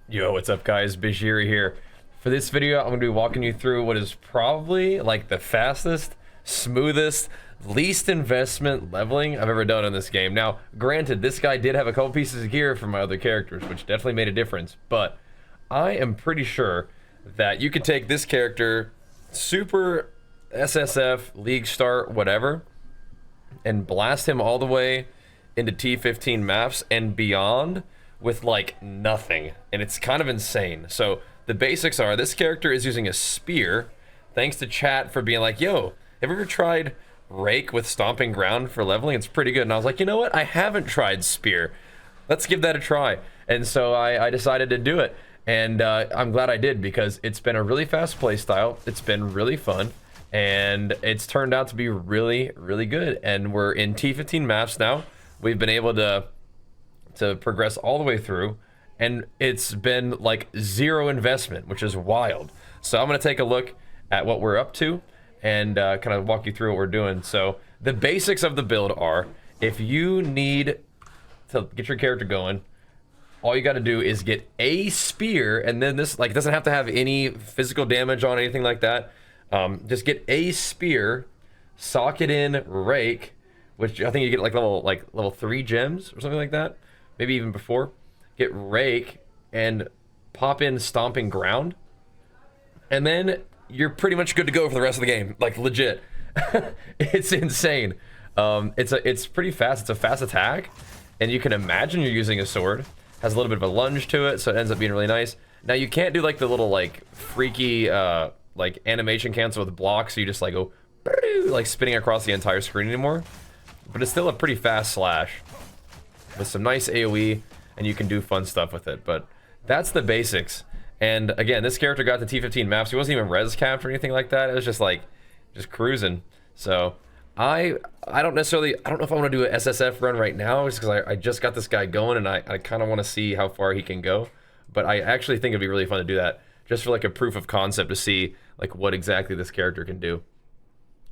Yo, what's up guys? Bajheera here. For this video, I'm going to be walking you through what is probably like the fastest, smoothest, least investment leveling I've ever done in this game. Now, granted, this guy did have a couple pieces of gear from my other characters, which definitely made a difference, but I am pretty sure that you could take this character, super SSF, League Start, whatever, and blast him all the way into T15 maps and beyond with like nothing, and it's kind of insane. So the basics are this character is using a spear, thanks to chat for being like, yo, have you ever tried rake with stomping ground for leveling? It's pretty good. And I was like, you know what, I haven't tried spear, let's give that a try. And so I decided to do it, and I'm glad I did, because it's been a really fast play style, it's been really fun, and it's turned out to be really good. And we're in T15 maps now. We've been able to progress all the way through, and it's been like zero investment, which is wild. So I'm going to take a look at what we're up to and kind of walk you through what we're doing. So the basics of the build are, if you need to get your character going, all you got to do is get a spear, and then this like doesn't have to have any physical damage on anything like that. Just get a spear, socket in rake, which I think you get like level 3 gems or something like that, maybe even before. Get rake and pop in stomping ground, and then you're pretty much good to go for the rest of the game. Like legit, it's insane. It's pretty fast. It's a fast attack, and you can imagine you're using a sword. Has a little bit of a lunge to it, so it ends up being really nice. Now you can't do like the little like freaky like animation cancel with blocks, so you just like go like spinning across the entire screen anymore. But it's still a pretty fast slash with some nice AoE, and you can do fun stuff with it. But that's the basics. And again, this character got the T15 maps. He wasn't even res capped or anything like that. It was just like just cruising. So I don't know if I want to do an SSF run right now, just because I just got this guy going, and I kind of want to see how far he can go. But I actually think it'd be really fun to do that, just for like a proof of concept, to see like what exactly this character can do.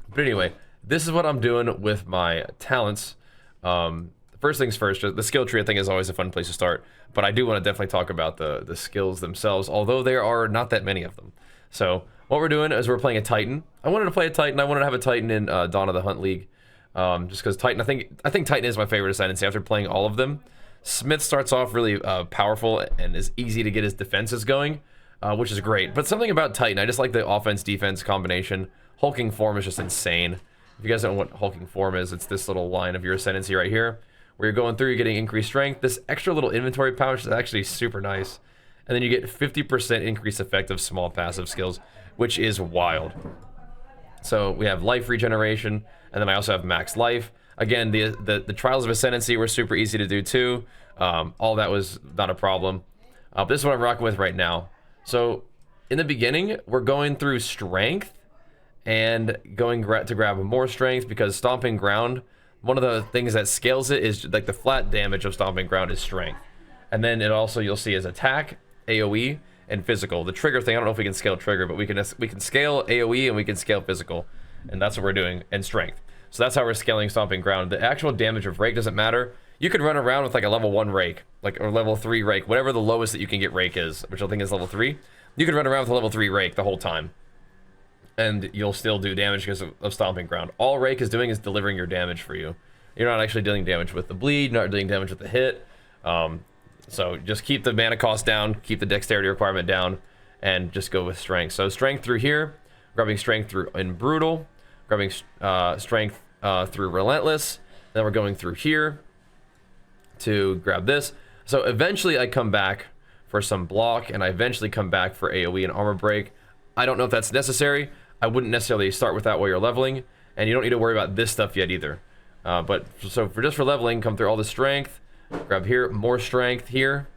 But anyway, this is what I'm doing with my talents. First things first, the skill tree I think is always a fun place to start, but I do want to definitely talk about the skills themselves, although there are not that many of them. So what we're doing is we're playing a Titan. I wanted to play a Titan. I wanted to have a Titan in Dawn of the Hunt League, just because Titan, I think Titan is my favorite ascendancy after playing all of them. Smith starts off really powerful and is easy to get his defenses going, which is great. But something about Titan, I just like the offense-defense combination. Hulking form is just insane. If you guys don't know what hulking form is, it's this little line of your ascendancy right here, where you're going through, you're getting increased strength. This extra little inventory pouch is actually super nice. And then you get 50% increased effective small passive skills, which is wild. So we have life regeneration, and then I also have max life. Again, the Trials of Ascendancy were super easy to do too. All that was not a problem. But this is what I'm rocking with right now. So in the beginning, we're going through strength and going to grab more strength, because stomping ground, one of the things that scales it is like the flat damage of stomping ground is strength. And then it also, you'll see, is attack, AoE, and physical. The trigger thing, I don't know if we can scale trigger, but we can scale AoE and we can scale physical. And that's what we're doing, and strength. So that's how we're scaling stomping ground. The actual damage of rake doesn't matter. You could run around with like a level 1 rake, like, or level 3 rake, whatever the lowest that you can get rake is, which I think is level 3. You could run around with a level 3 rake the whole time, and you'll still do damage because of stomping ground. All rake is doing is delivering your damage for you. You're not actually dealing damage with the bleed, not dealing damage with the hit. So just keep the mana cost down, keep the dexterity requirement down, and just go with strength. So strength through here, grabbing strength through in brutal, grabbing strength through relentless. Then we're going through here to grab this. So eventually I come back for some block, and I eventually come back for AoE and armor break. I don't know if that's necessary. I wouldn't necessarily start with that while you're leveling, and you don't need to worry about this stuff yet either. But so just for leveling, come through all the strength, grab here, more strength here,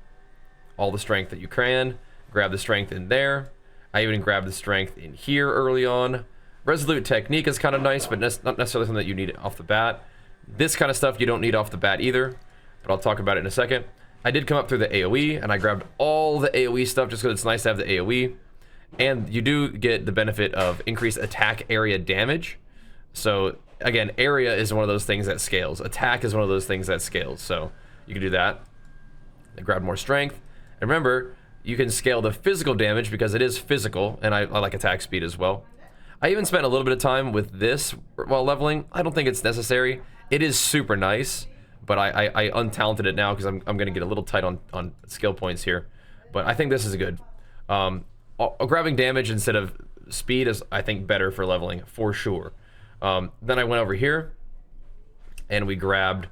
all the strength that you can, grab the strength in there. I even grab the strength in here early on. Resolute technique is kind of nice, but not necessarily something that you need off the bat. This kind of stuff you don't need off the bat either, but I'll talk about it in a second. I did come up through the AoE, and I grabbed all the AoE stuff just because it's nice to have the AoE. And you do get the benefit of increased attack area damage. So again, area is one of those things that scales. Attack is one of those things that scales. So you can do that. Grab more strength. And remember, You can scale the physical damage because it is physical, and I like attack speed as well. I even spent a little bit of time with this while leveling. I don't think it's necessary. It is super nice, but I untalented it now because I'm going to get a little tight on skill points here. But I think this is good. Grabbing damage instead of speed is, I think, better for leveling, for sure. Then I went over here, and we grabbed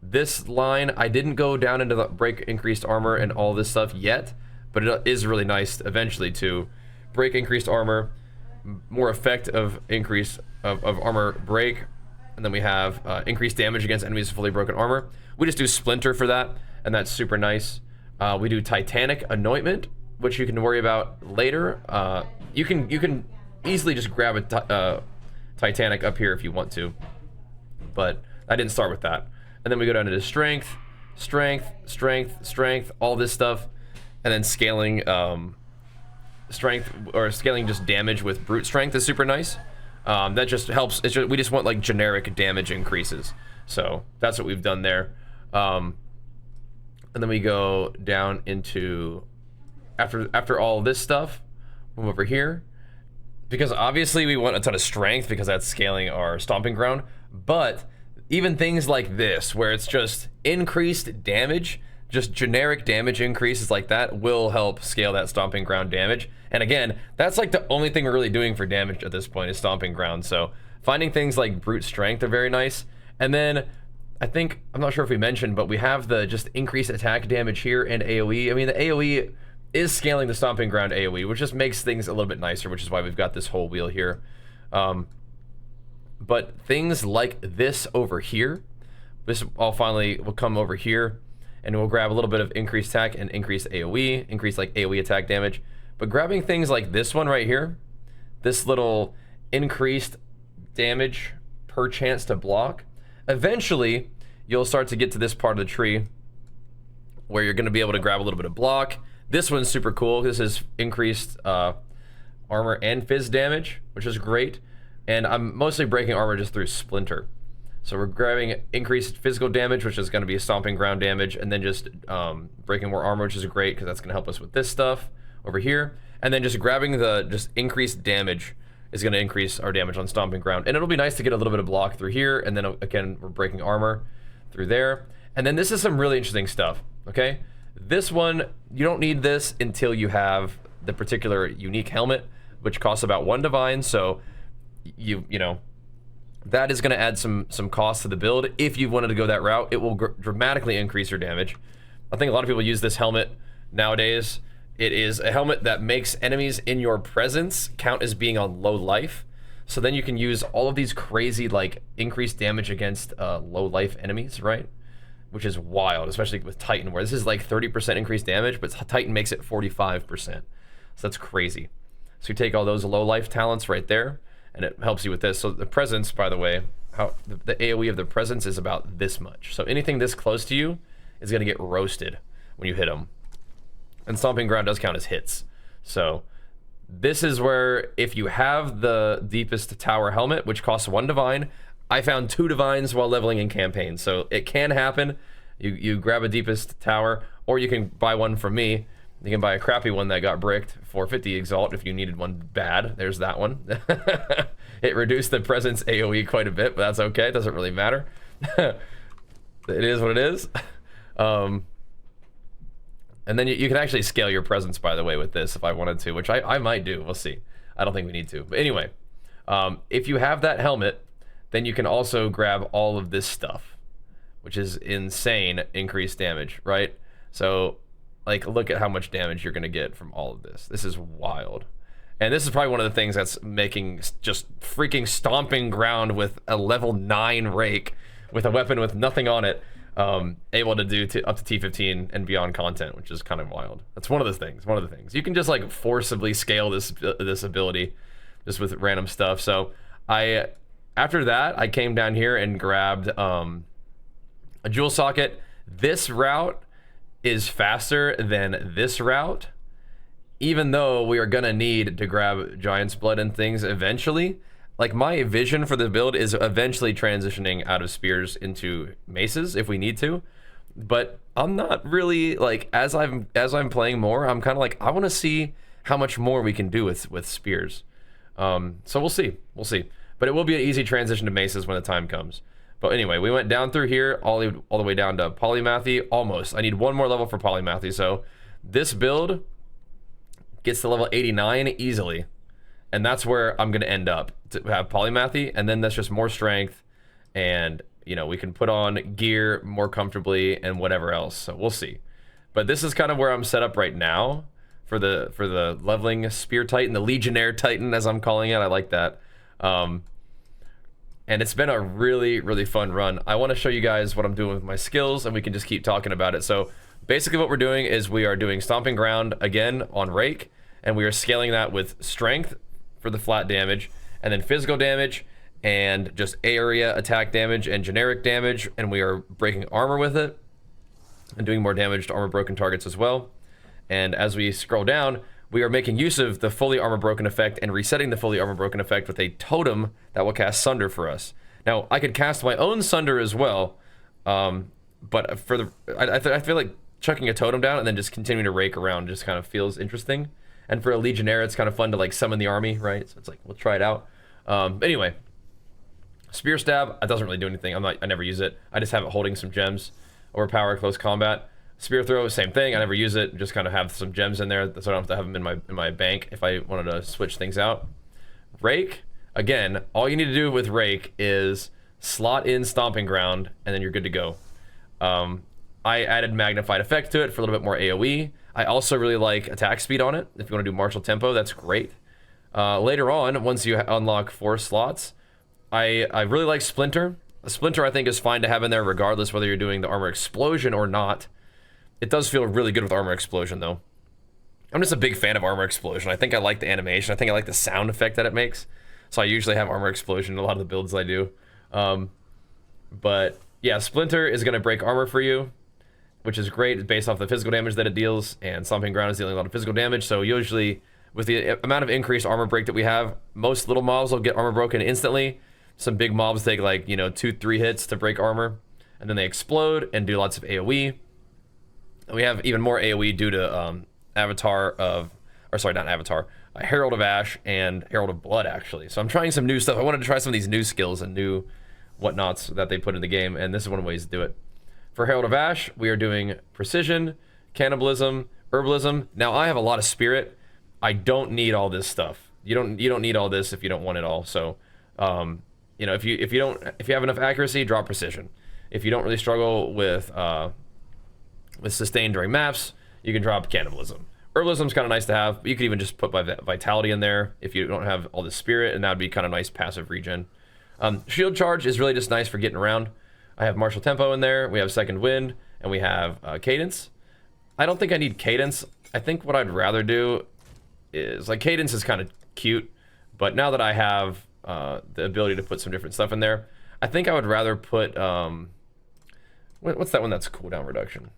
this line. I didn't go down into the break increased armor and all this stuff yet, but it is really nice eventually to break increased armor, more effect of increase of armor break, and then we have increased damage against enemies with fully broken armor. We just do splinter for that, and that's super nice. We do Titanic Anointment, which you can worry about later. You can easily just grab a Titanic up here if you want to, but I didn't start with that. And then we go down into strength, strength, strength, strength, all this stuff, and then scaling strength, or scaling just damage with brute strength is super nice. That just helps. We just want like generic damage increases, so that's what we've done there. And then we go down into after all this stuff, move over here, because obviously we want a ton of strength because that's scaling our stomping ground. But even things like this, where it's just increased damage, just generic damage increases like that, will help scale that stomping ground damage. And again, that's like the only thing we're really doing for damage at this point is stomping ground. So finding things like brute strength are very nice. And then I think, I'm not sure if we mentioned, but we have the just increased attack damage here and AoE. I mean, the AoE is scaling the stomping ground AoE, which just makes things a little bit nicer, which is why we've got this whole wheel here. But things like this over here, this all finally will come over here, and we'll grab a little bit of increased attack and increased AoE, increased like AoE attack damage. But grabbing things like this one right here, this little increased damage per chance to block, eventually you'll start to get to this part of the tree where you're going to be able to grab a little bit of block. This one's super cool. This is increased armor and fizz damage, which is great. And I'm mostly breaking armor just through splinter. So we're grabbing increased physical damage, which is going to be a stomping ground damage, and then just breaking more armor, which is great because that's going to help us with this stuff over here. And then just grabbing the just increased damage is going to increase our damage on stomping ground. And it'll be nice to get a little bit of block through here, and then again we're breaking armor through there. And then this is some really interesting stuff, okay? This one, you don't need this until you have the particular unique helmet, which costs about 1 divine. So you know, that is going to add some cost to the build. If you wanted to go that route, it will dramatically increase your damage. I think a lot of people use this helmet nowadays. It is a helmet that makes enemies in your presence count as being on low life. So then you can use all of these crazy like increased damage against low life enemies, right? Which is wild, especially with Titan, where this is like 30% increased damage, but Titan makes it 45%. So that's crazy. So you take all those low life talents right there, and it helps you with this. So the presence, by the way, how the AoE of the presence is about this much. So anything this close to you is going to get roasted when you hit them. And stomping ground does count as hits. So this is where, if you have the deepest tower helmet, which costs 1 divine, I found 2 divines while leveling in campaign. So it can happen. You grab a deepest tower, or you can buy one from me. You can buy a crappy one that got bricked, 450 Exalt if you needed one bad. There's that one. It reduced the presence AoE quite a bit, but that's okay. It doesn't really matter. It is what it is. And then you can actually scale your presence, by the way, with this if I wanted to, which I might do. We'll see. I don't think we need to. But anyway, if you have that helmet, then you can also grab all of this stuff, which is insane increased damage, right? So, like, look at how much damage you're going to get from all of this. This is wild. And this is probably one of the things that's making just freaking stomping ground with a level 9 rake with a weapon with nothing on it, able to do up to T15 and beyond content, which is kind of wild. That's one of the things. You can just like forcibly scale this ability just with random stuff. So after that, I came down here and grabbed a jewel socket. This route is faster than this route, even though we are gonna need to grab Giant's Blood and things eventually. Like, my vision for the build is eventually transitioning out of spears into maces if we need to. But I'm not really like, as I'm playing more, I'm kind of like, I want to see how much more we can do with spears. So we'll see. But it will be an easy transition to maces when the time comes. But anyway, we went down through here all the way down to polymathy. Almost. I need one more level for polymathy. So this build gets to level 89 easily. And that's where I'm going to end up, to have polymathy. And then that's just more strength. And, you know, we can put on gear more comfortably and whatever else. So we'll see. But this is kind of where I'm set up right now for the leveling spear titan, the Legionnaire titan, as I'm calling it. I like that. And it's been a really, really fun run. I want to show you guys what I'm doing with my skills, and we can just keep talking about it. So basically what we're doing is we are doing Stomping Ground again on Rake, and we are scaling that with Strength for the flat damage, and then physical damage, and just area attack damage and generic damage, and we are breaking armor with it, and doing more damage to armor broken targets as well. And as we scroll down, we are making use of the fully armor broken effect and resetting the fully armor broken effect with a totem that will cast Sunder for us. Now, I could cast my own Sunder as well, but for the I feel like chucking a totem down and then just continuing to rake around just kind of feels interesting. And for a Legionnaire, it's kind of fun to like summon the army, right? So it's like, we'll try it out. Anyway, Spear Stab, it doesn't really do anything. I never use it. I just have it holding some gems. Overpower close combat. Spear Throw, same thing. I never use it. Just kind of have some gems in there, so I don't have to have them in my bank if I wanted to switch things out. Rake, again, all you need to do with Rake is slot in Stomping Ground, and then you're good to go. I added Magnified Effect to it for a little bit more AoE. I also really like attack speed on it. If you want to do martial tempo, that's great. Later on, once you unlock 4 slots, I really like Splinter. A Splinter, I think, is fine to have in there regardless whether you're doing the armor explosion or not. It does feel really good with armor explosion, though. I'm just a big fan of armor explosion. I think I like the animation. I think I like the sound effect that it makes. So I usually have armor explosion in a lot of the builds I do. But yeah, Splinter is going to break armor for you, which is great based off the physical damage that it deals. And Stomping Ground is dealing a lot of physical damage. So usually, with the amount of increased armor break that we have, most little mobs will get armor broken instantly. Some big mobs take like, 2-3 hits to break armor. And then they explode and do lots of AoE. We have even more AoE due to Herald of Ash and Herald of Blood, actually. So I'm trying some new stuff. I wanted to try some of these new skills and new whatnots that they put in the game, and this is one of the ways to do it. For Herald of Ash, we are doing Precision, Cannibalism, Herbalism. Now, I have a lot of Spirit. I don't need all this stuff. You don't need all this if you don't want it all. So, if you have enough accuracy, drop Precision. If you don't really struggle with sustain during maps, you can drop Cannibalism. Herbalism's kind of nice to have, but you could even just put Vitality in there if you don't have all the Spirit, and that would be kind of nice passive regen. Shield Charge is really just nice for getting around. I have Martial Tempo in there, we have Second Wind, and we have Cadence. I don't think I need Cadence. I think what I'd rather do is, like, Cadence is kind of cute, but now that I have the ability to put some different stuff in there, I think I would rather put, what's that one that's cooldown reduction?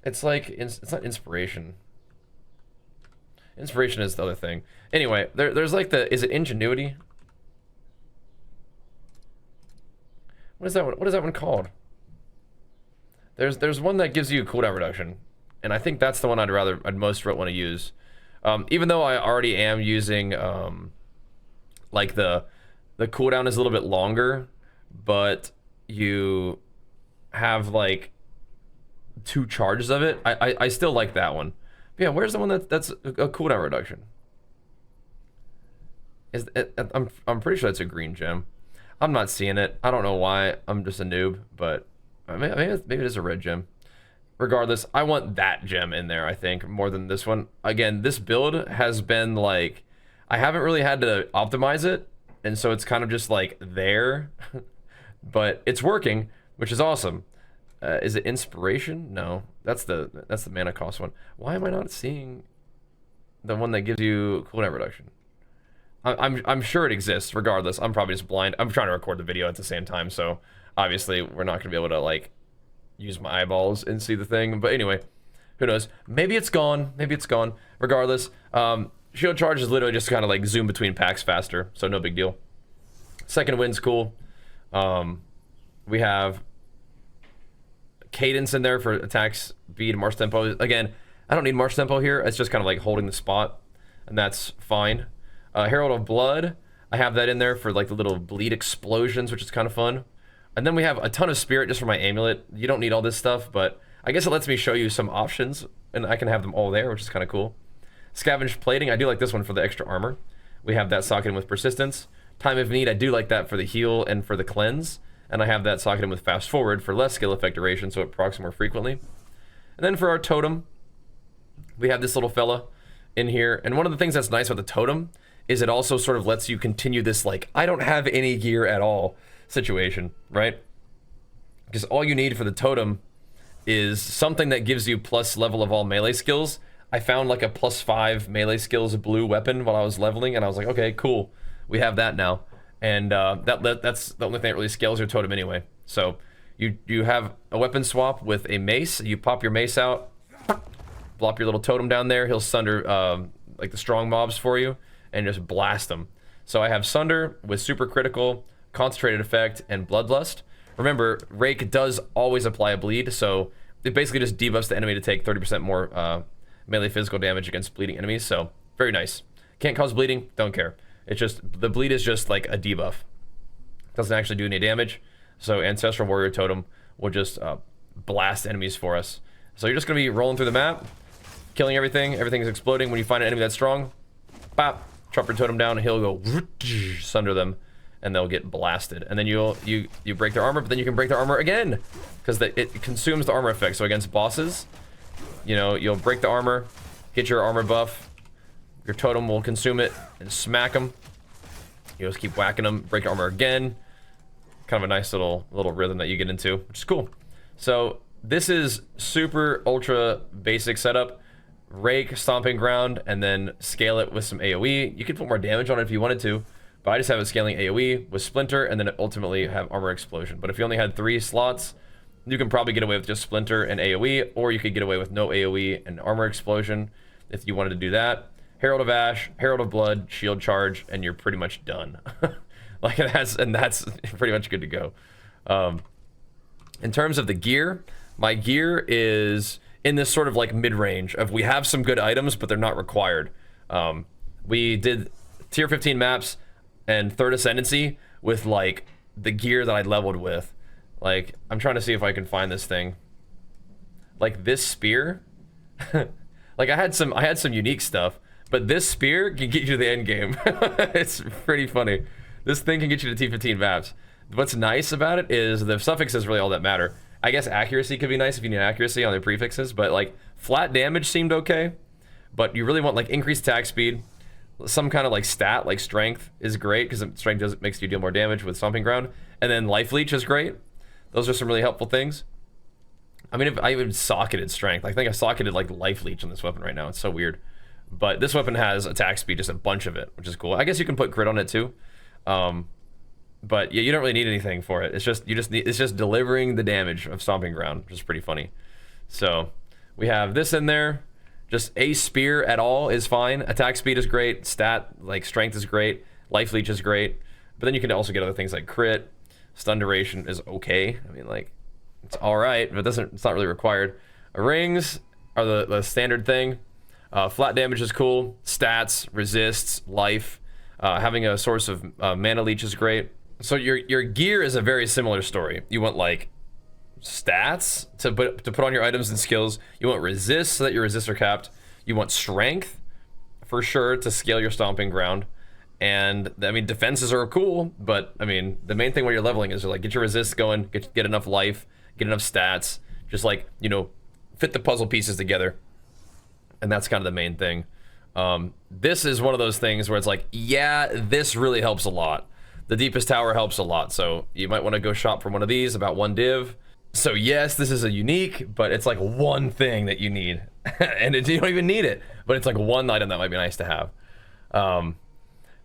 It's like, it's not Inspiration. Inspiration is the other thing. Anyway, there's like is it Ingenuity? What is that one? What is that one called? There's one that gives you a cooldown reduction, and I think that's the one I'd most want to use. Even though I already am using, like the cooldown is a little bit longer, but you have like 2 charges of it. I still like that one. But yeah, where's the one that's a cooldown reduction? I'm pretty sure that's a green gem. I'm not seeing it. I don't know why. I'm just a noob, but maybe it is a red gem. Regardless, I want that gem in there, I think, more than this one. Again, this build has been like, I haven't really had to optimize it, and so it's kind of just like there, but it's working, which is awesome. Is it Inspiration? No, that's the mana cost one. Why am I not seeing the one that gives you cooldown reduction? I'm sure it exists. Regardless, I'm probably just blind. I'm trying to record the video at the same time, so obviously we're not gonna be able to like use my eyeballs and see the thing. But anyway, who knows? Maybe it's gone. Maybe it's gone. Regardless, Shield Charge is literally just kind of like zoom between packs faster, so no big deal. Second Wind's cool. We have cadence in there for attack speed, march tempo. Again, I don't need march tempo here. It's just kind of like holding the spot, and that's fine. Herald of Blood, I have that in there for like the little bleed explosions, which is kind of fun. And then we have a ton of spirit just for my amulet. You don't need all this stuff, but I guess it lets me show you some options, and I can have them all there, which is kind of cool. Scavenged Plating, I do like this one for the extra armor. We have that socketed with Persistence. Time of Need, I do like that for the heal and for the cleanse. And I have that socketed with Fast Forward for less skill effect duration, so it procs more frequently. And then for our totem, we have this little fella in here. And one of the things that's nice about the totem is it also sort of lets you continue this, like, I don't have any gear at all situation, right? Because all you need for the totem is something that gives you plus level of all melee skills. I found like a +5 melee skills blue weapon while I was leveling, and I was like, okay, cool, we have that now. And that's the only thing that really scales your totem anyway. So you have a weapon swap with a mace. You pop your mace out, plop your little totem down there. He'll sunder like the strong mobs for you and just blast them. So I have Sunder with super critical, concentrated effect, and bloodlust. Remember, Rake does always apply a bleed, so it basically just debuffs the enemy to take 30% more melee physical damage against bleeding enemies. So very nice. Can't cause bleeding, don't care. It's just, the bleed is just like a debuff. Doesn't actually do any damage. So Ancestral Warrior Totem will just blast enemies for us. So you're just gonna be rolling through the map, killing everything. Everything's exploding. When you find an enemy that's strong, bop, drop your totem down, and he'll go sunder them, and they'll get blasted. And then you break their armor, but then you can break their armor again, because it consumes the armor effect. So against bosses, you know, you'll break the armor, get your armor buff, your totem will consume it and smack them. You just keep whacking them, break armor again. Kind of a nice little rhythm that you get into, which is cool. So this is super ultra basic setup. Rake, Stomping Ground, and then scale it with some AoE. You could put more damage on it if you wanted to, but I just have it scaling AoE with Splinter, and then ultimately have Armor Explosion. But if you only had 3 slots, you can probably get away with just Splinter and AoE, or you could get away with no AoE and Armor Explosion if you wanted to do that. Herald of Ash, Herald of Blood, Shield Charge, and you're pretty much done. Like that's pretty much good to go. In terms of the gear, my gear is in this sort of like mid-range of, we have some good items, but they're not required. We did tier 15 maps and third ascendancy with like the gear that I leveled with. Like, I'm trying to see if I can find this thing. Like this spear, like I had some unique stuff, but this spear can get you to the end game. It's pretty funny. This thing can get you to T15 maps. What's nice about it is the suffixes really all that matter. I guess accuracy could be nice if you need accuracy on the prefixes, but like flat damage seemed okay. But you really want like increased attack speed, some kind of like stat, like strength is great because strength makes you deal more damage with Stomping Ground, and then life leech is great. Those are some really helpful things. I mean, if I even socketed strength, I think I socketed like life leech on this weapon right now. It's so weird. But this weapon has attack speed, just a bunch of it, which is cool. I guess you can put crit on it too. But yeah, you don't really need anything for it. It's just it's just delivering the damage of Stomping Ground, which is pretty funny. So we have this in there. Just a spear at all is fine. Attack speed is great. Stat like strength is great. Life leech is great. But then you can also get other things like crit. Stun duration is okay. I mean, like, it's all right, but it's not really required. Rings are the standard thing. Flat damage is cool. Stats, resists, life. Having a source of mana leech is great. So your gear is a very similar story. You want like stats to put on your items and skills. You want resist so that your resists are capped. You want strength for sure to scale your Stomping Ground. And I mean, defenses are cool, but I mean, the main thing when you're leveling is to like get your resists going, get enough life, get enough stats, just like, you know, fit the puzzle pieces together. And that's kind of the main thing. This is one of those things where it's like, yeah, this really helps a lot. The Deepest Tower helps a lot, so you might want to go shop for one of these, about 1 div. So yes, this is a unique, but it's like one thing that you need. And you don't even need it, but it's like one item that might be nice to have.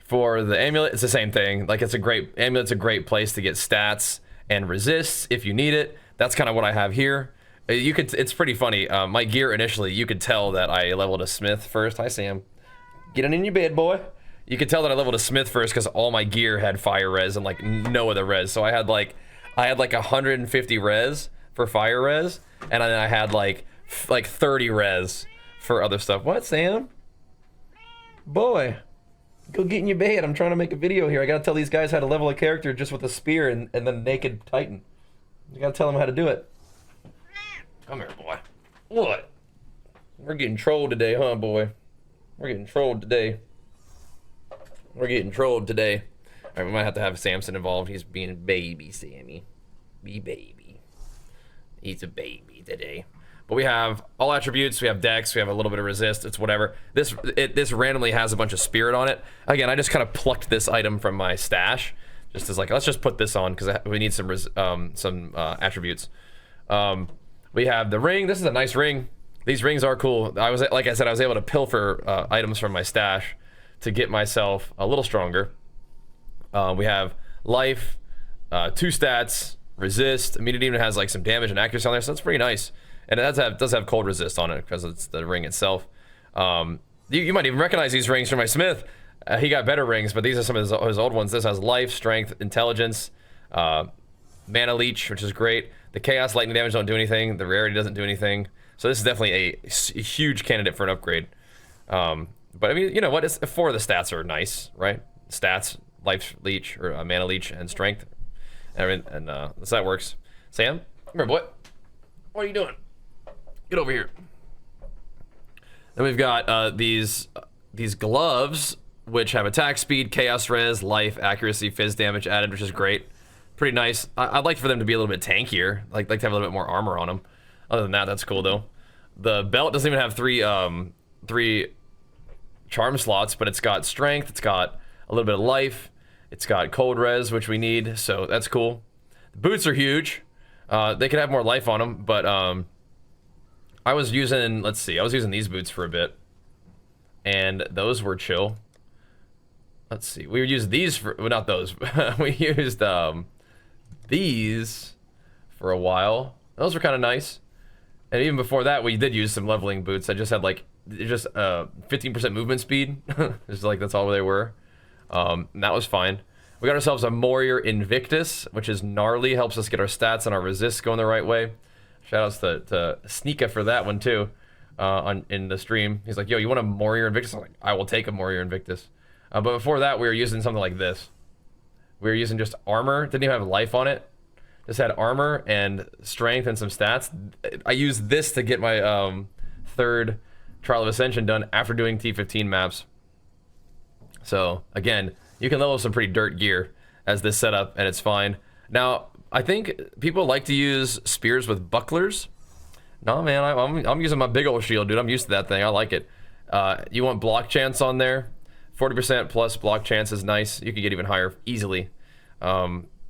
For the amulet, it's the same thing. Like, amulet's a great place to get stats and resists if you need it. That's kind of what I have here. It's pretty funny. My gear initially, you could tell that I leveled a smith first. Hi, Sam. Get in your bed, boy. You could tell that I leveled a smith first because all my gear had fire res and like no other res. So I had like 150 res for fire res, and then I had like 30 res for other stuff. What, Sam? Boy, go get in your bed. I'm trying to make a video here. I gotta tell these guys how to level a character just with a spear and then naked Titan. You gotta tell them how to do it. Come here, boy. What? We're getting trolled today, huh, boy? We're getting trolled today. We're getting trolled today. All right, we might have to have Samson involved. He's being a baby, Sammy. Be baby. He's a baby today. But we have all attributes. We have dex. We have a little bit of resist. It's whatever. This randomly has a bunch of spirit on it. Again, I just kind of plucked this item from my stash, just as like, let's just put this on because we need some attributes. We have the ring. This is a nice ring. These rings are cool. Like I said, I was able to pilfer items from my stash to get myself a little stronger. We have life, 2 stats, resist. I mean, it even has like some damage and accuracy on there, so that's pretty nice. And it does have cold resist on it because it's the ring itself. You might even recognize these rings from my smith. He got better rings, but these are some of his old ones. This has life, strength, intelligence, mana leech, which is great. The chaos lightning damage don't do anything. The rarity doesn't do anything. So this is definitely a huge candidate for an upgrade. But I mean, you know what? 4 of the stats are nice, right? Stats, life leech, or mana leech, and strength. So that works. Sam, come here, boy. What are you doing? Get over here. Then we've got these gloves, which have attack speed, chaos res, life, accuracy, fizz damage added, which is great. Pretty nice. I'd like for them to be a little bit tankier. Like to have a little bit more armor on them. Other than that, that's cool though. The belt doesn't even have three charm slots, but it's got strength, it's got a little bit of life, it's got cold res, which we need, so that's cool. The boots are huge. They could have more life on them, but I was using these boots for a bit, and those were chill. Let's see, we used these for, well, not those, we used these for a while. Those were kind of nice. And even before that, we did use some leveling boots. I just had like, 15% movement speed. Just like, that's all they were. And that was fine. We got ourselves a Warrior Invictus, which is gnarly, helps us get our stats and our resists going the right way. Shoutouts to Sneaka for that one too, in the stream. He's like, yo, you want a Warrior Invictus? I'm like, I will take a Warrior Invictus. But before that, we were using something like this. We were using just armor, didn't even have life on it. Just had armor and strength and some stats. I used this to get my 3rd Trial of Ascension done after doing T15 maps. So again, you can level some pretty dirt gear as this setup, and it's fine. Now, I think people like to use spears with bucklers. No, man, I'm using my big old shield, dude. I'm used to that thing. I like it. You want block chance on there. 40% plus block chance is nice. You can get even higher easily.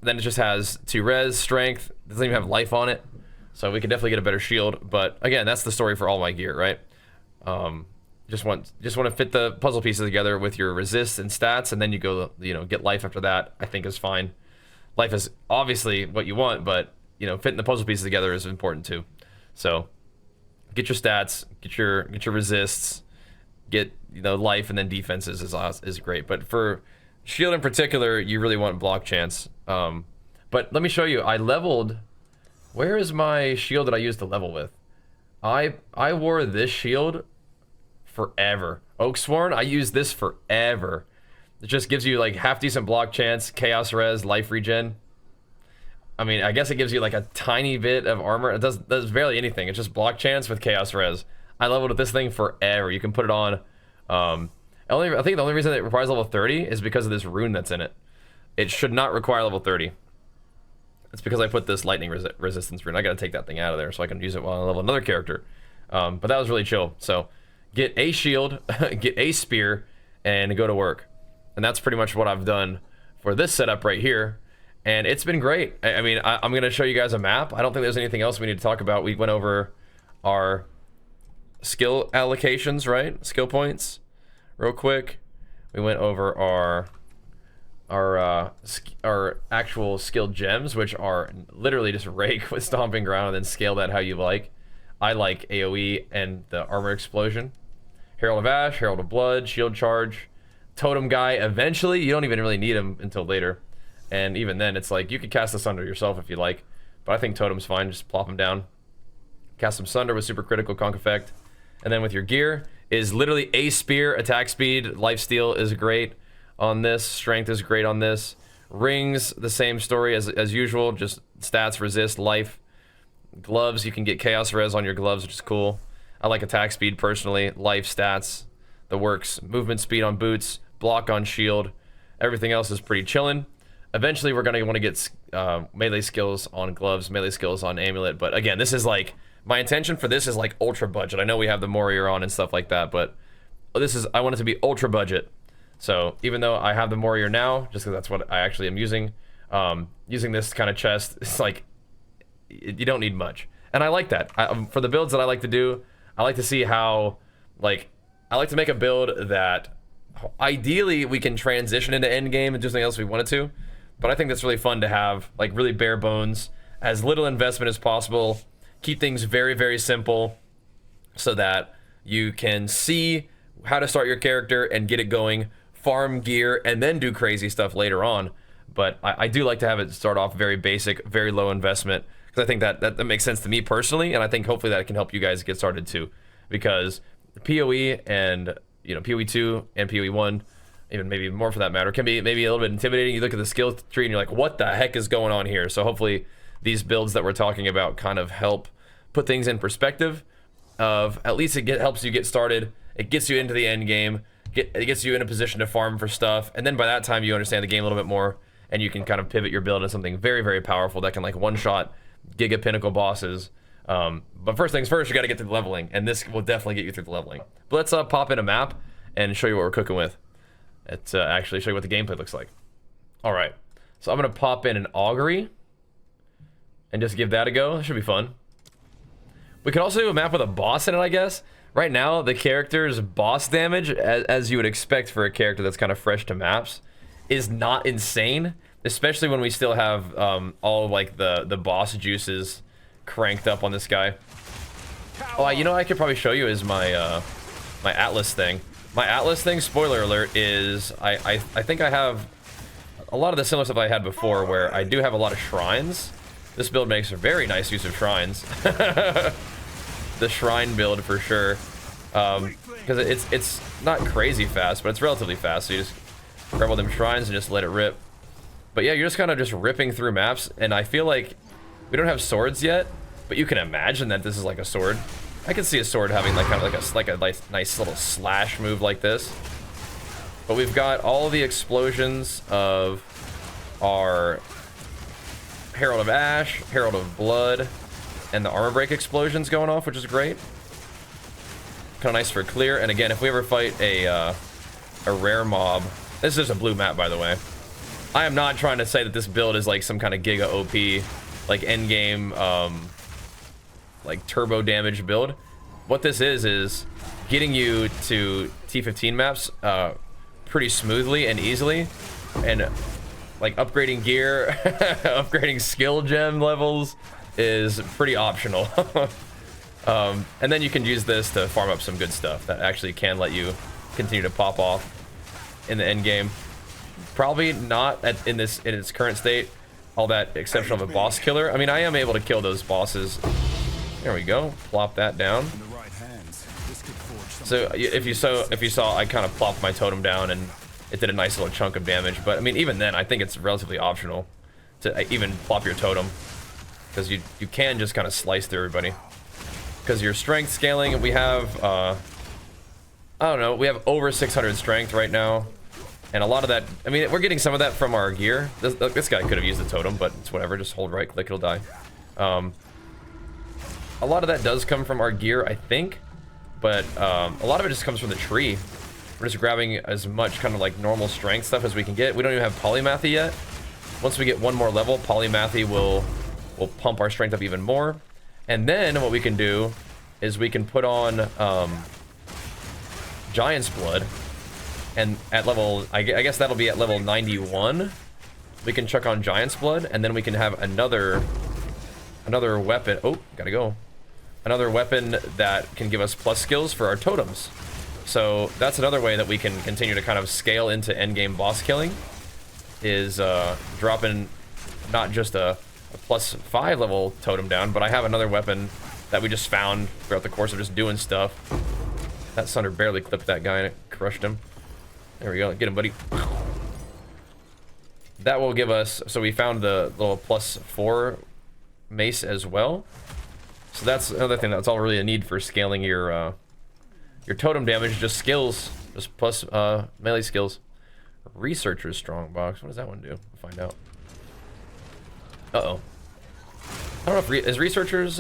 Then it just has 2 res, strength, doesn't even have life on it. So we could definitely get a better shield. But again, that's the story for all my gear, right? Just want to fit the puzzle pieces together with your resist and stats, and then you go, get life after that. I think is fine. Life is obviously what you want, but fitting the puzzle pieces together is important too. So get your stats, get your resists, get life, and then defenses is great. But for shield in particular, you really want block chance. But let me show you. I leveled. Where is my shield that I used to level with? I wore this shield forever. Oaksworn, I used this forever. It just gives you like half decent block chance, chaos res, life regen. I mean, I guess it gives you like a tiny bit of armor. It does barely anything. It's just block chance with chaos res. I leveled with this thing forever. You can put it on. I think the only reason it requires level 30 is because of this rune that's in it. It should not require level 30. It's because I put this lightning resistance rune. I gotta take that thing out of there so I can use it while I level another character. But that was really chill. So get a shield, get a spear, and go to work. And that's pretty much what I've done for this setup right here. And it's been great. I mean, I'm gonna show you guys a map. I don't think there's anything else we need to talk about. We went over our skill allocations, right? Skill points, real quick. We went over our actual skill gems, which are literally just rake with stomping ground and then scale that how you like. I like AoE and the armor explosion. Herald of Ash, Herald of Blood, shield charge, totem guy. Eventually, you don't even really need him until later. And even then, it's like you could cast this under yourself if you like. but I think totem's fine. Just plop them down. Cast some Sunder with super critical conk effect. And then with your gear is literally a spear, attack speed, lifesteal is great on this, strength is great on this. Rings, the same story as usual, just stats, resist, life. Gloves, you can get chaos res on your gloves, which is cool. I like attack speed personally, life, stats, the works. Movement speed on boots, block on shield. Everything else is pretty chillin'. Eventually we're gonna want to get melee skills on gloves, melee skills on amulet, but again, this is like, my intention for this is like ultra budget. I know we have the Warrior on and stuff like that, but this is, I want it to be ultra budget. So even though I have the Warrior now, just because that's what I actually am using this kind of chest, it's like, you don't need much. And I like that. For the builds that I like to do, I like to see how, like, I like to make a build that ideally we can transition into endgame and do something else if we wanted to. But I think that's really fun to have, like, really bare bones, as little investment as possible, keep things very, very simple so that you can see how to start your character and get it going, farm gear, and then do crazy stuff later on. But I do like to have it start off very basic, very low investment, because I think that makes sense to me personally, and I think hopefully that can help you guys get started too. Because PoE and, you know, PoE 2 and PoE 1, even maybe more for that matter, can be maybe a little bit intimidating. You look at the skill tree and you're like, what the heck is going on here? So hopefully these builds that we're talking about kind of help put things in perspective of, at least it helps you get started. It gets you into the end game. It gets you in a position to farm for stuff. And then by that time you understand the game a little bit more, and you can kind of pivot your build into something very, very powerful that can like one-shot Giga Pinnacle bosses. But first things first, you got to get through the leveling, and this will definitely get you through the leveling. But let's pop in a map and show you what we're cooking with. Let's actually show you what the gameplay looks like. All right, so I'm gonna pop in an augury and just give that a go. That should be fun. We could also do a map with a boss in it, I guess. Right now, the character's boss damage, as you would expect for a character that's kind of fresh to maps, is not insane, especially when we still have all of, like the boss juices cranked up on this guy. Oh, you know what I could probably show you is my my Atlas thing. My Atlas thing, spoiler alert, is I think I have a lot of the similar stuff I had before, where I do have a lot of shrines. This build makes a very nice use of shrines. The shrine build for sure, because it's not crazy fast, but it's relatively fast. So you just grab all them shrines and just let it rip. But yeah, you're just kind of just ripping through maps, and I feel like we don't have swords yet, but you can imagine that this is like a sword. I can see a sword having like kind of like a nice little slash move like this. But we've got all the explosions of our Herald of Ash, Herald of Blood, and the armor break explosions going off, which is great. Kind of nice for clear. And again, if we ever fight a rare mob, this is a blue map, by the way. I am not trying to say that this build is like some kind of giga OP, like end game, like turbo damage build. What this is getting you to T15 maps pretty smoothly and easily, and like upgrading gear, upgrading skill gem levels is pretty optional. And then you can use this to farm up some good stuff that actually can let you continue to pop off in the end game. Probably not in its current state all that exceptional of a boss killer. I mean, I am able to kill those bosses. There we go. Plop that down. So if you saw, I kind of plopped my totem down and it did a nice little chunk of damage. But I mean, even then, I think it's relatively optional to even plop your totem, because you can just kind of slice through everybody. Because your strength scaling, we have I don't know, we have over 600 strength right now, and a lot of that, I mean, we're getting some of that from our gear. This guy could have used the totem, but it's whatever. Just hold right click, it'll die. A lot of that does come from our gear, I think, but a lot of it just comes from the tree. We're just grabbing as much kind of like normal strength stuff as we can get. We don't even have polymathy yet. Once we get one more level, polymathy will pump our strength up even more. And then what we can do is we can put on Giant's Blood, and at level, I guess that'll be at level 91, we can chuck on Giant's Blood, and then we can have another weapon. Oh, gotta go. Another weapon that can give us plus skills for our totems. So that's another way that we can continue to kind of scale into endgame boss killing, is dropping not just a a +5 level totem down, but I have another weapon that we just found throughout the course of just doing stuff. That Sunder barely clipped that guy and it crushed him. There we go. Get him, buddy. That will give us... So we found the little +4 mace as well. So that's another thing. That's all really a need for scaling your totem damage. Just skills. Just plus melee skills. Researcher's strongbox. What does that one do? We'll find out. Uh-oh. I don't know if... is Researcher's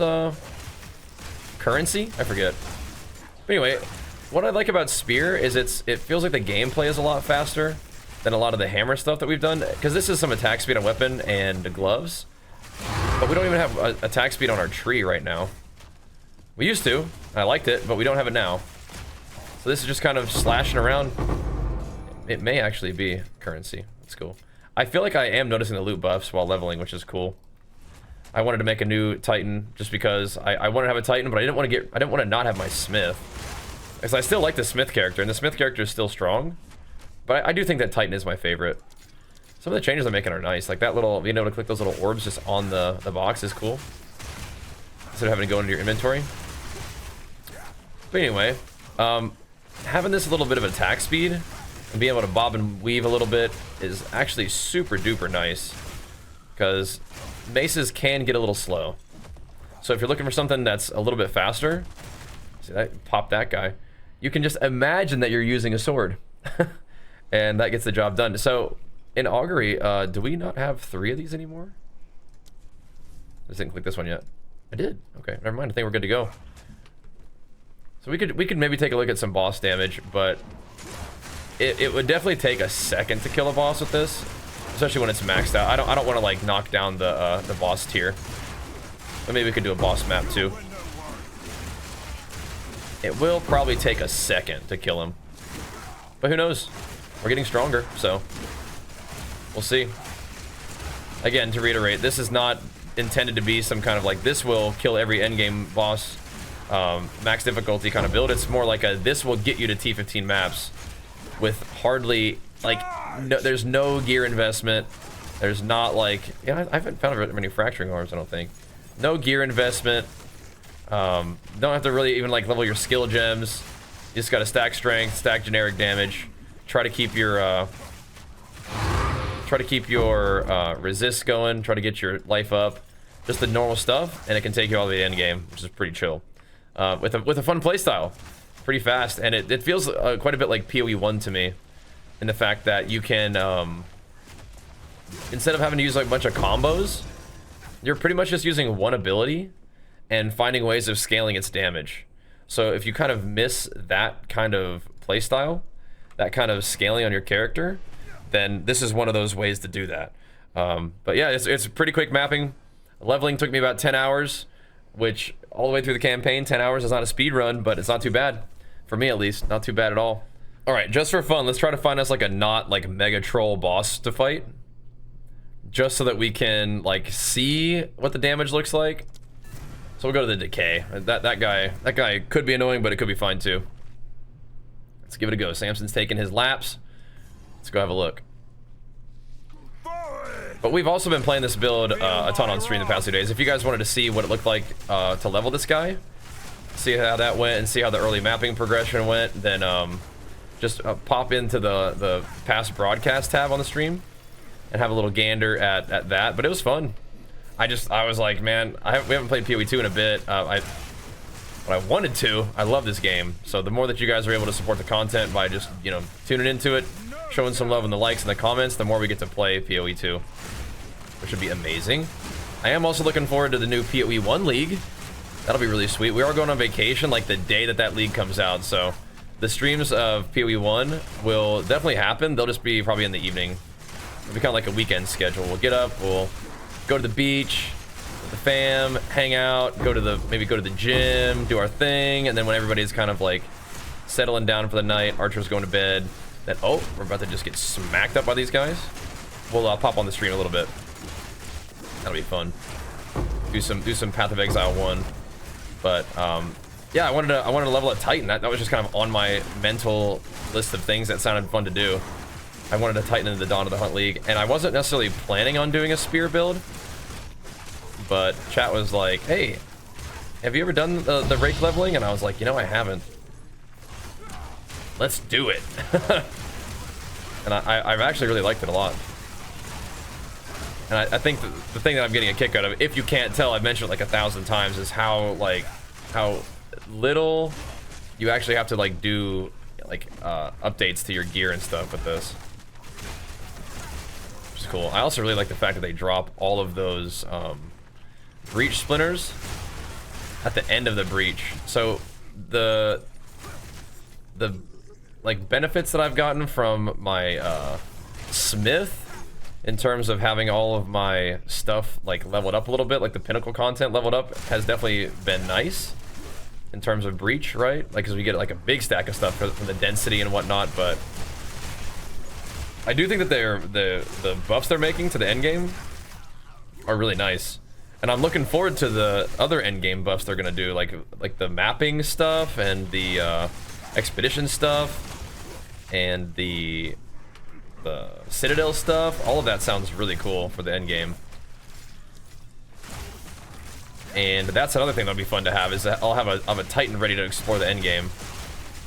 currency? I forget. But anyway... What I like about Spear is it feels like the gameplay is a lot faster than a lot of the hammer stuff that we've done, because this is some attack speed on weapon and gloves, but we don't even have attack speed on our tree right now. We used to. I liked it, but we don't have it now. So this is just kind of slashing around. It may actually be currency. That's cool. I feel like I am noticing the loot buffs while leveling, which is cool. I wanted to make a new Titan just because I wanted to have a Titan, but I didn't want to not have my Smith. Because I still like the Smith character, and the Smith character is still strong. But I do think that Titan is my favorite. Some of the changes they're making are nice. Like that little, being able to click those little orbs just on the box is cool. Instead of having to go into your inventory. But anyway, having this little bit of attack speed and being able to bob and weave a little bit is actually super duper nice. Because maces can get a little slow. So if you're looking for something that's a little bit faster, see that, pop that guy. You can just imagine that you're using a sword. And that gets the job done. So in Augury, do we not have 3 of these anymore? I just didn't click this one yet. I did. Okay, never mind. I think we're good to go. So we could maybe take a look at some boss damage, but it would definitely take a second to kill a boss with this, especially when it's maxed out. I don't want to like knock down the boss tier. But maybe we could do a boss map too. It will probably take a second to kill him. But who knows? We're getting stronger, so we'll see. Again, to reiterate, this is not intended to be some kind of like, this will kill every endgame boss, max difficulty kind of build. It's more like a, this will get you to T15 maps with hardly, like, no, there's no gear investment. There's not like, yeah, I haven't found very many fracturing arms, I don't think. No gear investment. Don't have to really even like level your skill gems. You just gotta stack strength, stack generic damage, try to keep your resist going, try to get your life up, just the normal stuff, and it can take you all the way to the end game, which is pretty chill. With a fun playstyle, pretty fast, and it feels quite a bit like PoE 1 to me, in the fact that you can instead of having to use like a bunch of combos, you're pretty much just using one ability and finding ways of scaling its damage. So if you kind of miss that kind of playstyle, that kind of scaling on your character, then this is one of those ways to do that. But yeah, it's pretty quick mapping. Leveling took me about 10 hours, which all the way through the campaign, 10 hours is not a speed run, but it's not too bad. For me at least, not too bad at all. All right, just for fun, let's try to find us like a not like mega troll boss to fight. Just so that we can like see what the damage looks like. So we'll go to the decay. That guy could be annoying, but it could be fine too. Let's give it a go. Samson's taking his laps. Let's go have a look. But we've also been playing this build a ton on stream the past 2 days. If you guys wanted to see what it looked like to level this guy, see how that went, and see how the early mapping progression went, then just pop into the past broadcast tab on the stream and have a little gander at that. But it was fun. I was like, man, we haven't played PoE 2 in a bit. But I wanted to. I love this game. So the more that you guys are able to support the content by just, you know, tuning into it, showing some love in the likes and the comments, the more we get to play PoE 2, which would be amazing. I am also looking forward to the new PoE 1 league. That'll be really sweet. We are going on vacation like the day that league comes out. So the streams of PoE 1 will definitely happen. They'll just be probably in the evening. It'll be kind of like a weekend schedule. We'll get up, we'll go to the beach with the fam, hang out, maybe go to the gym, do our thing, and then when everybody's kind of like settling down for the night, Archer's going to bed, then oh, we're about to just get smacked up by these guys. We'll pop on the stream a little bit. That'll be fun. Do some Path of Exile 1. But yeah, I wanted to level up Titan. That was just kind of on my mental list of things that sounded fun to do. I wanted to Titan into the Dawn of the Hunt League, and I wasn't necessarily planning on doing a spear build. but chat was like, hey, have you ever done the rake leveling? And I was like, you know, I haven't. Let's do it. And I've actually really liked it a lot. And I think the thing that I'm getting a kick out of, if you can't tell, I've mentioned it like 1,000 times, is how little you actually have to like do like updates to your gear and stuff with this. Which is cool. I also really like the fact that they drop all of those breach splinters at the end of the breach. So the like benefits that I've gotten from my smith in terms of having all of my stuff like leveled up a little bit, like the pinnacle content leveled up, has definitely been nice in terms of breach, right? Like, because we get like a big stack of stuff from the density and whatnot. But I do think that the buffs they're making to the end game are really nice, and I'm looking forward to the other end game buffs they're gonna do, like the mapping stuff and the expedition stuff and the Citadel stuff. All of that sounds really cool for the end game. And that's another thing that'll be fun to have, is that I'll have a Titan ready to explore the end game.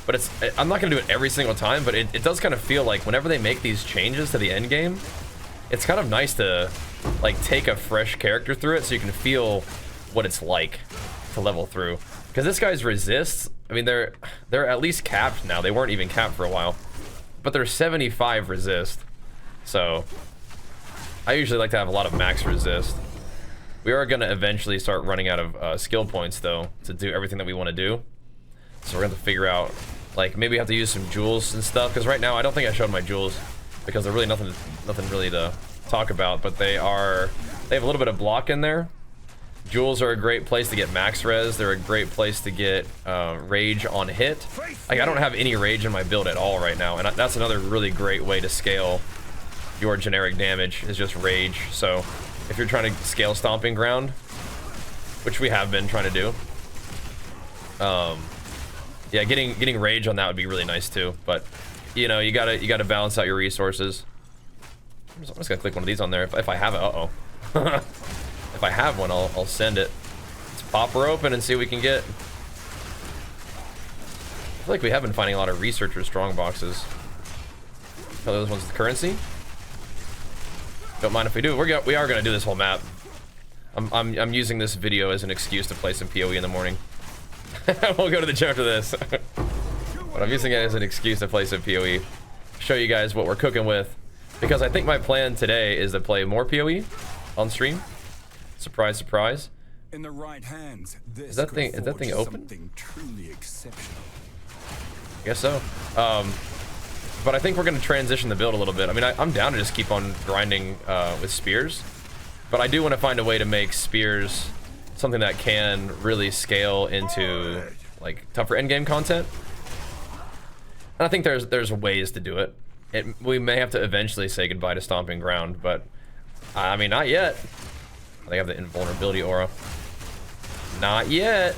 But I'm not gonna do it every single time, but it does kind of feel like whenever they make these changes to the end game, it's kind of nice to like take a fresh character through it so you can feel what it's like to level through. Because this guy's resists, I mean, they're at least capped now. They weren't even capped for a while. But they're 75 resist, so I usually like to have a lot of max resist. We are gonna eventually start running out of skill points though to do everything that we want to do. So we're gonna have to figure out, like, maybe have to use some jewels and stuff, because right now I don't think I showed my jewels because they're really nothing really to talk about. But they have a little bit of block in there. Jewels are a great place to get max res. They're a great place to get rage on hit. Like, I don't have any rage in my build at all right now, and that's another really great way to scale your generic damage, is just rage. So if you're trying to scale stomping ground, which we have been trying to do, yeah, getting rage on that would be really nice too. But you know, you gotta balance out your resources. I'm just gonna click one of these on there if I have it. If I have one, I'll send it. Let's pop her open and see what we can get. I feel like we have been finding a lot of researcher strong boxes. Oh, those ones with currency. Don't mind if we do. We are gonna do this whole map. I'm using this video as an excuse to play some PoE in the morning. We'll go to the gym after this. But I'm using it as an excuse to play some PoE. Show you guys what we're cooking with, because I think my plan today is to play more PoE on stream. Surprise, surprise. In the right hands, is that thing open? Truly exceptional. I guess so. But I think we're gonna transition the build a little bit. I mean, I'm down to just keep on grinding with spears, but I do want to find a way to make spears something that can really scale into like tougher endgame content. And I think there's ways to do it. We may have to eventually say goodbye to stomping ground, but I mean, not yet. They have the invulnerability aura. Not yet.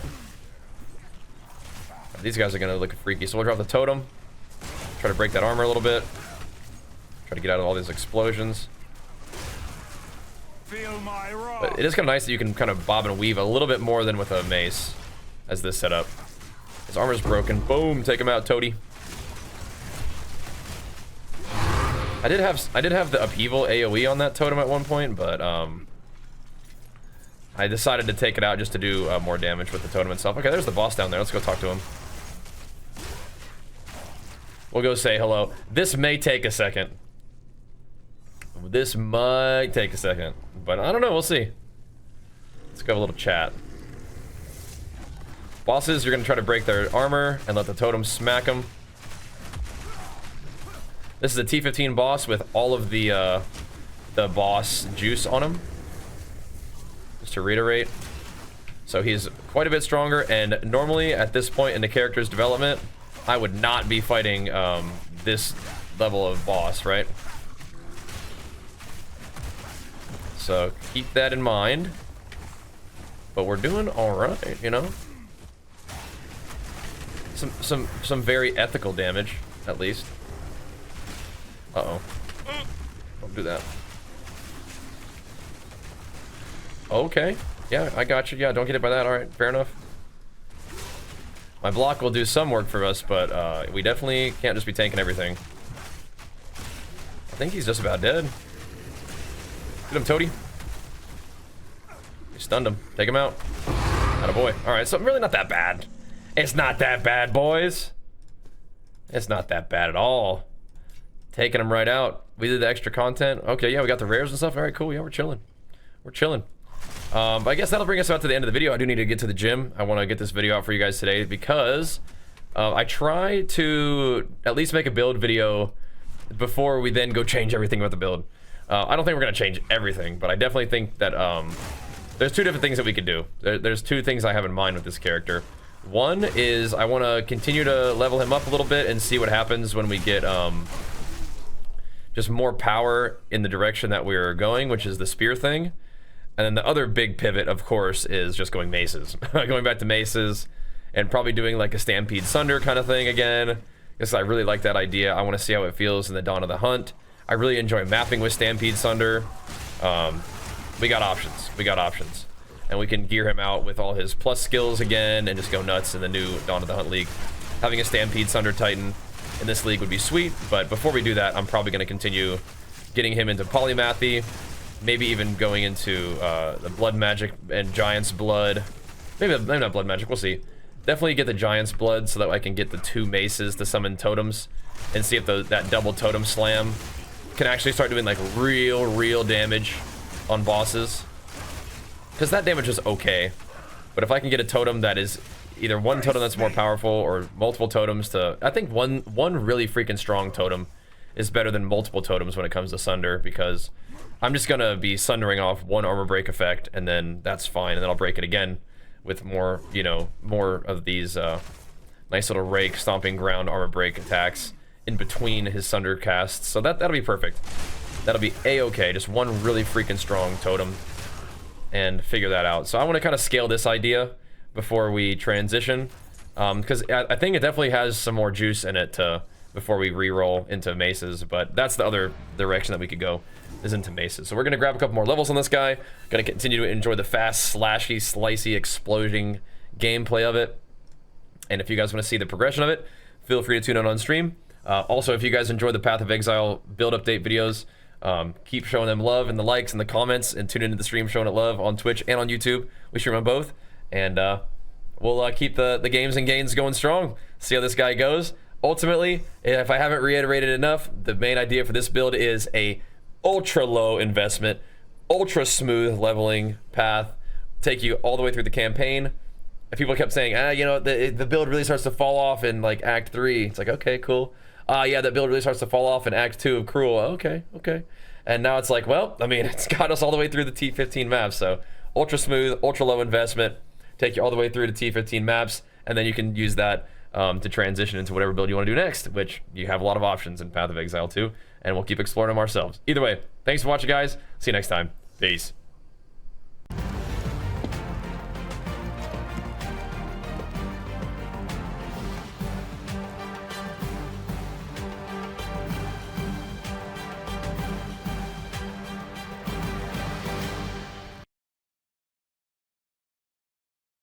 These guys are gonna look freaky, so we'll drop the totem. Try to break that armor a little bit. Try to get out of all these explosions. But it is kind of nice that you can kind of bob and weave a little bit more than with a mace as this setup. His armor's broken. Boom, take him out, Toady. I did have the upheaval AoE on that totem at one point, but I decided to take it out just to do more damage with the totem itself. Okay, there's the boss down there. Let's go talk to him. We'll go say hello. This may take a second. This might take a second, but I don't know. We'll see. Let's go have a little chat. Bosses, you're gonna try to break their armor and let the totem smack them. This is a T15 boss with all of the boss juice on him. Just to reiterate. So he's quite a bit stronger, and normally at this point in the character's development, I would not be fighting this level of boss, right? So keep that in mind. But we're doing all right, you know. Some very ethical damage, at least. Uh-oh. Don't do that. Okay. Yeah, I got you. Yeah, don't get hit by that. All right, fair enough. My block will do some work for us, but we definitely can't just be tanking everything. I think he's just about dead. Get him, Toady. You stunned him. Take him out. Attaboy. Alright, so really not that bad. It's not that bad, boys. It's not that bad at all. Taking him right out. We did the extra content. Okay, yeah, we got the rares and stuff. Alright, cool. Yeah, we're chilling. We're chilling. But I guess that'll bring us out to the end of the video. I do need to get to the gym. I want to get this video out for you guys today because I try to at least make a build video before we then go change everything about the build. I don't think we're going to change everything, but I definitely think that there's two different things that we could do. There's two things I have in mind with this character. One is I want to continue to level him up a little bit and see what happens when we get just more power in the direction that we're going, which is the spear thing. And then the other big pivot, of course, is just going maces. Going back to maces and probably doing like a Stampede Sunder kind of thing again. Because I really like that idea. I want to see how it feels in the Dawn of the Hunt. I really enjoy mapping with Stampede Sunder. We got options. We got options. And we can gear him out with all his plus skills again and just go nuts in the new Dawn of the Hunt League. Having a Stampede Sunder Titan in this league would be sweet. But before we do that, I'm probably going to continue getting him into Polymathy. Maybe even going into the Blood Magic and Giant's Blood. Maybe not Blood Magic, we'll see. Definitely get the Giant's Blood so that I can get the 2 maces to summon totems. And see if that double totem slam can actually start doing like real damage on bosses. Because that damage is okay. But if I can get a totem that is either one totem that's more powerful or multiple totems to... I think one really freaking strong totem is better than multiple totems when it comes to Sunder, because I'm just gonna be sundering off one armor break effect and then that's fine, and then I'll break it again with more, you know, more of these nice little rake, stomping ground, armor break attacks in between his Sunder casts. So that'll be perfect. That'll be a-okay, just one really freaking strong totem and figure that out. So I want to kind of scale this idea before we transition, because I think it definitely has some more juice in it before we re-roll into maces, but that's the other direction that we could go, is into maces. So we're gonna grab a couple more levels on this guy, gonna continue to enjoy the fast, slashy, slicey, exploding gameplay of it. And if you guys want to see the progression of it, feel free to tune in on stream. Also, if you guys enjoy the Path of Exile build update videos, keep showing them love in the likes and the comments, and tune into the stream showing it love on Twitch and on YouTube. We stream on both, and we'll keep the games and gains going strong. See how this guy goes. Ultimately, if I haven't reiterated enough, the main idea for this build is a ultra low investment, ultra smooth leveling path, take you all the way through the campaign. And people kept saying, you know, the build really starts to fall off in like Act 3. It's like, okay, cool. Yeah, that build really starts to fall off in Act 2 of Cruel. Okay. And now it's like, well, I mean, it's got us all the way through the T15 maps. So ultra smooth, ultra low investment, take you all the way through to T15 maps, and then you can use that to transition into whatever build you want to do next, which you have a lot of options in Path of Exile 2, and we'll keep exploring them ourselves. Either way, thanks for watching, guys. See you next time. Peace.